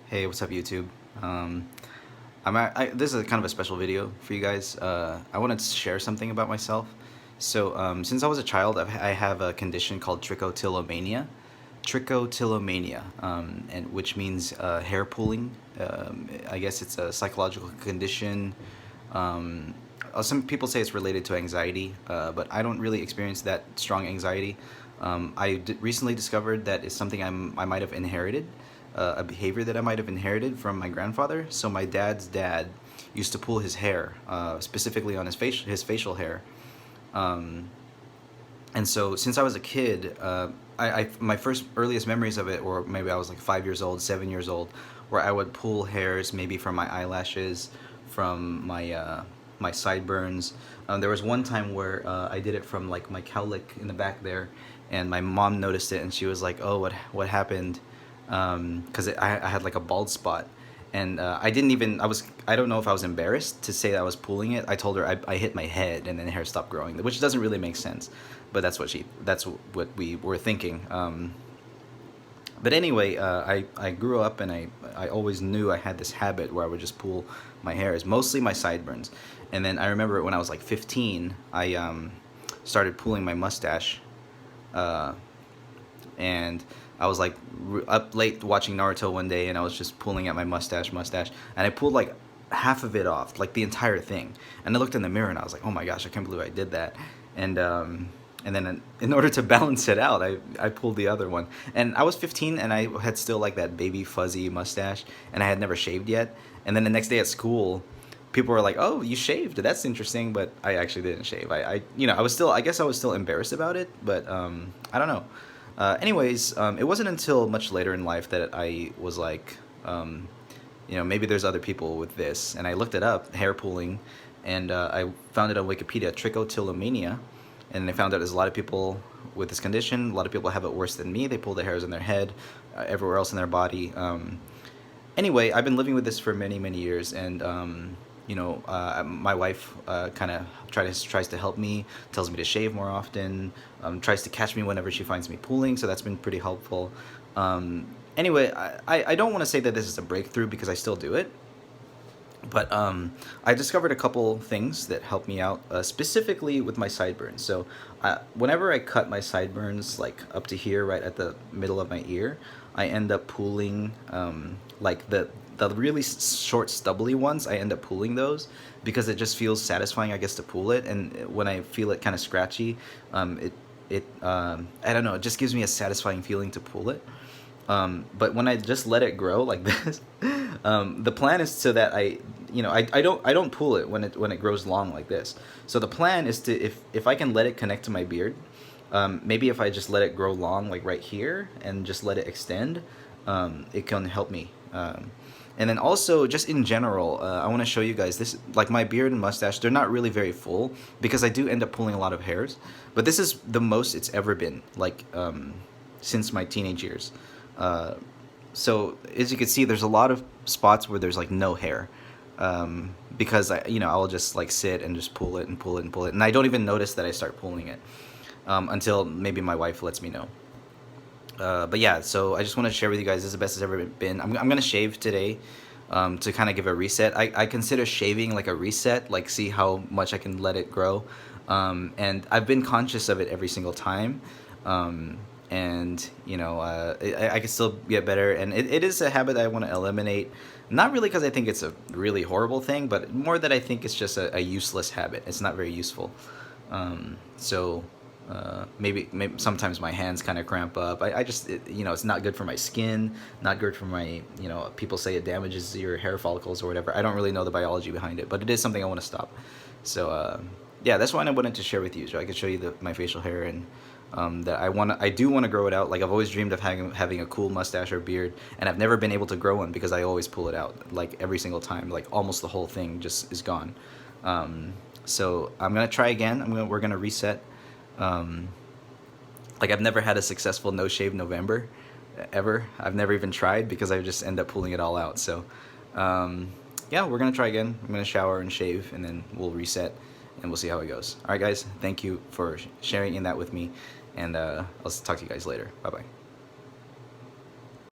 Hey, what's up, YouTube? Um, this is kind of a special video for you guys. I wanted to share something about myself. Since I was a child, I have a condition called trichotillomania. Trichotillomania, and which means hair pulling. I guess it's a psychological condition. Um, some people say it's related to anxiety, but I don't really experience that strong anxiety. Recently discovered that it's something I might have inherited, a behavior that I might have inherited from my grandfather. So my dad's dad used to pull his hair, specifically on his facial hair. Um, and so since I was a kid, my first earliest memories of it, or maybe I was like 5 years old, 7 years old, where I would pull hairs maybe from my eyelashes, from my sideburns. There was one time where I did it from like my cowlick in the back there, and my mom noticed it, and she was like, "Oh, what happened?" Because I had like a bald spot, and I don't know if I was embarrassed to say that I was pulling it. I told her I hit my head, and then the hair stopped growing, which doesn't really make sense, but that's what we were thinking. But anyway, I grew up, and I always knew I had this habit where I would just pull my hairs, mostly my sideburns. And then I remember when I was like 15, I started pulling my mustache, uh, and I was like up late watching Naruto one day, and I was just pulling at my mustache, and I pulled like half of it off, like the entire thing. And I looked in the mirror, and I was like, "Oh my gosh, I can't believe I did that." And and then in order to balance it out, I pulled the other one. And I was 15, and I had still like that baby fuzzy mustache, and I had never shaved yet. And then the next day at school, people were like, "Oh, you shaved? That's interesting." But I actually didn't shave. I guess I was still embarrassed about it, but I don't know. It wasn't until much later in life that I was like, maybe there's other people with this, and I looked it up, hair pulling, and I found it on Wikipedia, trichotillomania, and I found out there's a lot of people with this condition. A lot of people have it worse than me. They pull the hairs in their head, everywhere else in their body. Anyway, I've been living with this for many, many years, and my wife kind of tries to help me, tells me to shave more often, tries to catch me whenever she finds me pulling, so that's been pretty helpful. Anyway, I don't want to say that this is a breakthrough because I still do it, but I discovered a couple things that help me out, specifically with my sideburns. So whenever I cut my sideburns, like up to here, right at the middle of my ear, I end up pulling like the really short stubbly ones. I end up pulling those because it just feels satisfying, I guess, to pull it. And when I feel it kind of scratchy, I don't know, it just gives me a satisfying feeling to pull it. But when I just let it grow like this, the plan is so that I don't pull it when it grows long like this. So the plan is to, if I can let it connect to my beard, maybe if I just let it grow long like right here and just let it extend, it can help me. And then also, just in general, I want to show you guys this, like my beard and mustache, they're not really very full because I do end up pulling a lot of hairs. But this is the most it's ever been, like, since my teenage years. So as you can see, there's a lot of spots where there's like no hair, because I'll just like sit and just pull it and pull it and pull it, and I don't even notice that I start pulling it, until maybe my wife lets me know. But yeah, so I just want to share with you guys, this is the best it's ever been. I'm gonna shave today, to kind of give a reset. I consider shaving like a reset, like see how much I can let it grow. And I've been conscious of it every single time. And I can still get better, and it is a habit that I want to eliminate. Not really because I think it's a really horrible thing, but more that I think it's just a useless habit. It's not very useful. Maybe sometimes my hands kind of cramp up. It's not good for my skin, not good for my, people say it damages your hair follicles or whatever. I don't really know the biology behind it, but it is something I want to stop. So yeah, that's why I wanted to share with you, so I could show you my facial hair, and that I do want to grow it out. Like, I've always dreamed of having a cool mustache or beard, and I've never been able to grow one because I always pull it out, like every single time, like almost the whole thing just is gone. So I'm gonna try again. We're gonna reset. Like, I've never had a successful no shave November ever. I've never even tried because I just end up pulling it all out. So yeah, we're gonna try again. I'm gonna shower and shave, and then we'll reset, and we'll see how it goes. All right, guys, thank you for sharing in that with me, and I'll talk to you guys later. Bye bye.